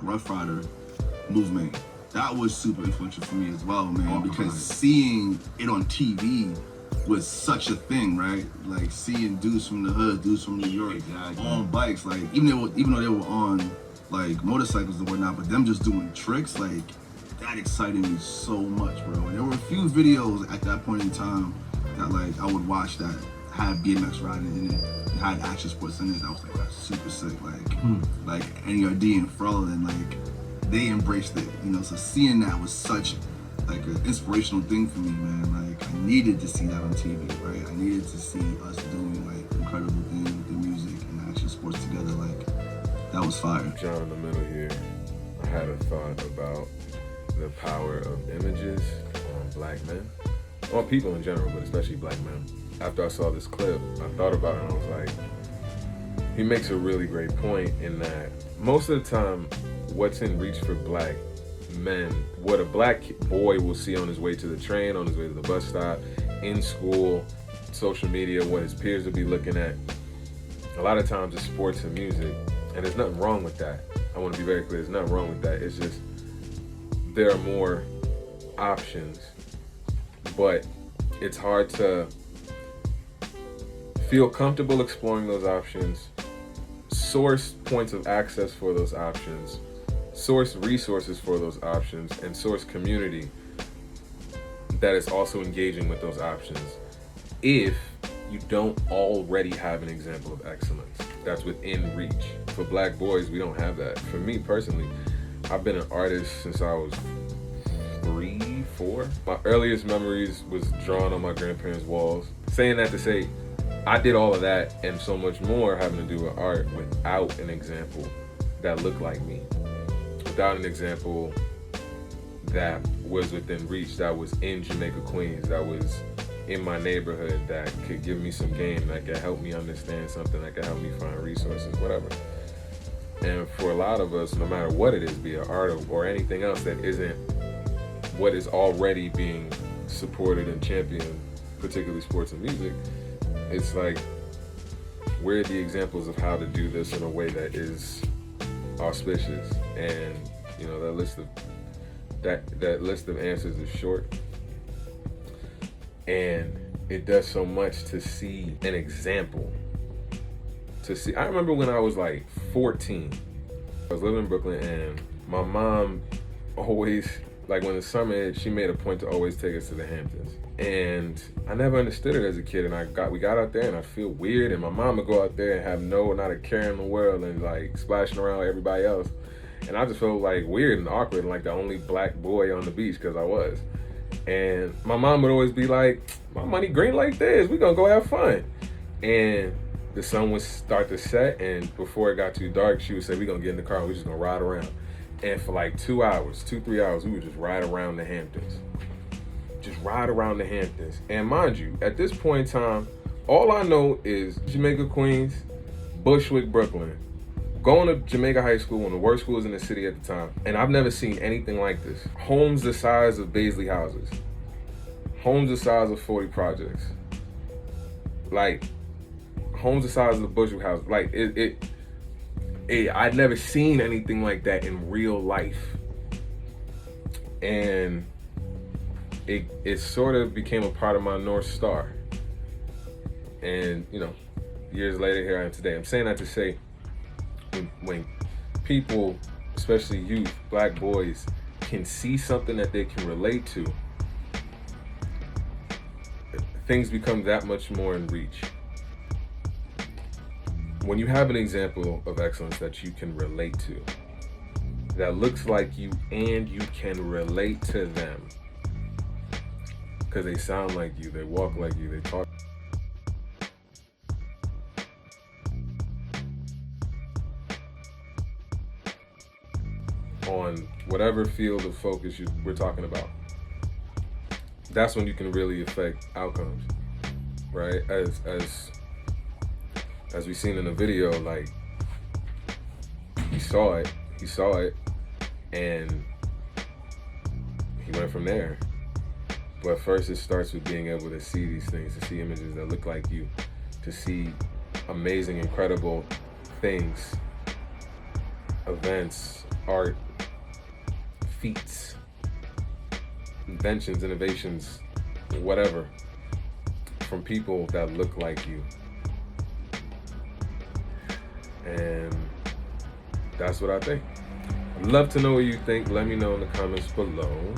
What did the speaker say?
Rough Rider movement. That was super influential for me as well, man, because seeing it on TV was such a thing, right? Like seeing dudes from the hood, dudes from New York on bikes, like even though they were on like motorcycles and whatnot, but them just doing tricks, like that excited me so much, bro. And there were a few videos at that point in time that like I would watch that had BMX riding in it, and had action sports in it. I was like, that's super sick. Like NERD and Pharrell, and like they embraced it, you know. So seeing that was such like an inspirational thing for me, man. Like I needed to see that on TV, right? I needed to see us doing like incredible things with the music and action sports together. Like that was fire. John in the middle here, I had a thought about the power of images on black men, on people in general, but especially black men. After I saw this clip, I thought about it and I was like, he makes a really great point in that most of the time, what's in reach for black men, what a black boy will see on his way to the train, on his way to the bus stop, in school, social media, what his peers will be looking at, a lot of times it's sports and music, and there's nothing wrong with that. I want to be very clear, there's nothing wrong with that. It's just there are more options, but it's hard to feel comfortable exploring those options, source points of access for those options, source resources for those options, and source community that is also engaging with those options if you don't already have an example of excellence that's within reach. For black boys, we don't have that. For me personally, I've been an artist since I was 3, 4. My earliest memories was drawn on my grandparents' walls. Saying that to say, I did all of that and so much more having to do with art without an example that looked like me. Without an example that was within reach, that was in Jamaica, Queens, that was in my neighborhood, that could give me some game, that could help me understand something, that could help me find resources, whatever. And for a lot of us, no matter what it is, be it art or anything else that isn't what is already being supported and championed, particularly sports and music, it's like, where are the examples of how to do this in a way that is auspicious? And you know, that list of answers is short, and it does so much to see an example. I remember when I was like 14, I was living in Brooklyn, and my mom always, like when the summer hit, she made a point to always take us to the Hamptons. And I never understood it as a kid, and we got out there and I feel weird, and my mom would go out there and have not a care in the world and like splashing around like everybody else. And I just felt like weird and awkward and like the only black boy on the beach, because I was. And my mom would always be like, my money green like this, we gonna go have fun. And the sun would start to set, and before it got too dark, she would say, we gonna get in the car and we just gonna ride around. And for like 3 hours, we would just ride around the Hamptons. And mind you, at this point in time, all I know is Jamaica, Queens, Bushwick, Brooklyn. Going to Jamaica High School, one of the worst schools in the city at the time, and I've never seen anything like this. Homes the size of Baisley houses. Homes the size of 40 projects. Like, homes the size of the Bushwick house. Like, I'd never seen anything like that in real life. And it sort of became a part of my North Star. And, you know, years later, here I am today. I'm saying that to say, when people, especially youth, black boys, can see something that they can relate to, things become that much more in reach. When you have an example of excellence that you can relate to, that looks like you and you can relate to them, because they sound like you, they walk like you, they talk. On whatever field of focus we're talking about, that's when you can really affect outcomes, right? As we've seen in the video, like, he saw it, and he went from there. But first it starts with being able to see these things, to see images that look like you, to see amazing, incredible things, events, art, feats, inventions, innovations, whatever, from people that look like you. And that's what I think. I'd love to know what you think. Let me know in the comments below.